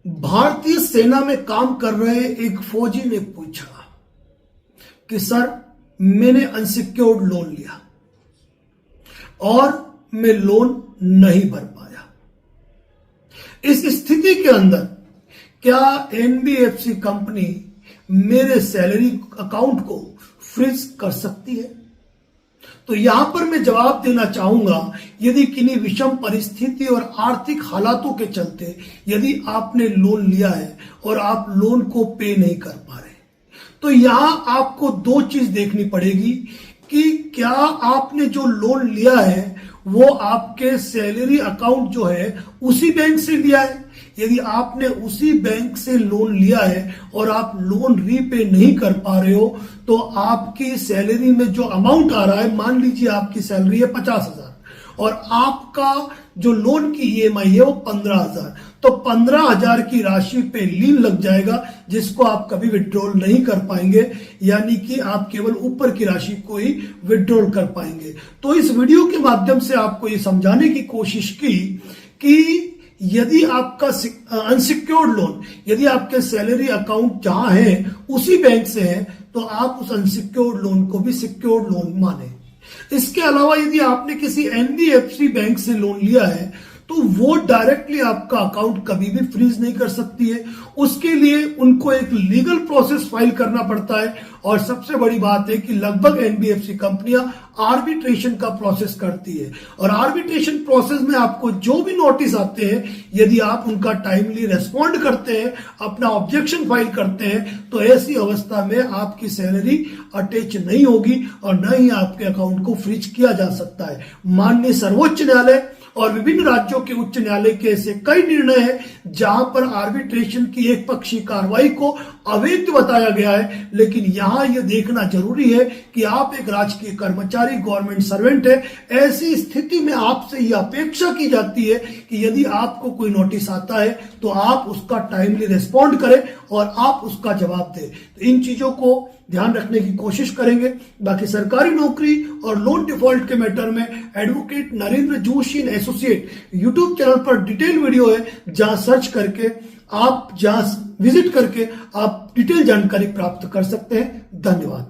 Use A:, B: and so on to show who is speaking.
A: भारतीय सेना में काम कर रहे एक फौजी ने पूछा कि सर, मैंने अनसिक्योर्ड लोन लिया और मैं लोन नहीं भर पाया। इस स्थिति के अंदर क्या एनबीएफसी कंपनी मेरे सैलरी अकाउंट को फ्रीज कर सकती है? तो यहां पर मैं जवाब देना चाहूंगा, यदि किन्हीं विषम परिस्थिति और आर्थिक हालातों के चलते यदि आपने लोन लिया है और आप लोन को पे नहीं कर पा रहे, तो यहां आपको दो चीज देखनी पड़ेगी कि क्या आपने जो लोन लिया है वो आपके सैलरी अकाउंट जो है उसी बैंक से लिया है। यदि आपने उसी बैंक से लोन लिया है और आप लोन रीपे नहीं कर पा रहे हो, तो आपकी सैलरी में जो अमाउंट आ रहा है, मान लीजिए आपकी सैलरी है 50,000 और आपका जो लोन की ईएमआई है वो 15,000, तो 15,000 की राशि पे लीन लग जाएगा, जिसको आप कभी विड्रॉल नहीं कर पाएंगे, यानी कि आप केवल ऊपर की राशि को ही विड्रॉल कर पाएंगे। तो इस वीडियो के माध्यम से आपको ये समझाने की कोशिश की कि यदि आपका अनसिक्योर्ड लोन, यदि आपके सैलरी अकाउंट जहां है उसी बैंक से है, तो आप उस अनसिक्योर्ड लोन को भी सिक्योर्ड लोन माने। इसके अलावा यदि आपने किसी एनबीएफसी बैंक से लोन लिया है, तो वो डायरेक्टली आपका अकाउंट कभी भी फ्रीज नहीं कर सकती है। उसके लिए उनको एक लीगल प्रोसेस फाइल करना पड़ता है, और सबसे बड़ी बात है कि लगभग एनबीएफसी कंपनियां आर्बिट्रेशन का प्रोसेस करती है, और आर्बिट्रेशन प्रोसेस में आपको जो भी नोटिस आते हैं, यदि आप उनका टाइमली रेस्पॉन्ड करते हैं, अपना ऑब्जेक्शन फाइल करते हैं, तो ऐसी अवस्था में आपकी सैलरी अटैच नहीं होगी और न ही आपके अकाउंट को फ्रीज किया जा सकता है। माननीय सर्वोच्च न्यायालय और विभिन्न राज्यों के उच्च न्यायालय के ऐसे कई निर्णय हैं जहां पर आर्बिट्रेशन की एक पक्षीय कार्रवाई को अवैध बताया गया है, लेकिन यहां यह देखना जरूरी है कि आप एक राजकीय कर्मचारी, गवर्नमेंट सर्वेंट है। ऐसी स्थिति में आपसे यह अपेक्षा की जाती है कि यदि आपको कोई नोटिस आता है तो आप उसका टाइमली रिस्पॉन्ड करें और आप उसका जवाब दें। तो इन चीजों को ध्यान रखने की कोशिश करेंगे। बाकी सरकारी नौकरी और लोन डिफॉल्ट के मैटर में advocate Narendra Joshi and associate YouTube channel पर डिटेल वीडियो है, जहां सर्च करके आप, जहां विजिट करके आप डिटेल जानकारी प्राप्त कर सकते हैं। धन्यवाद।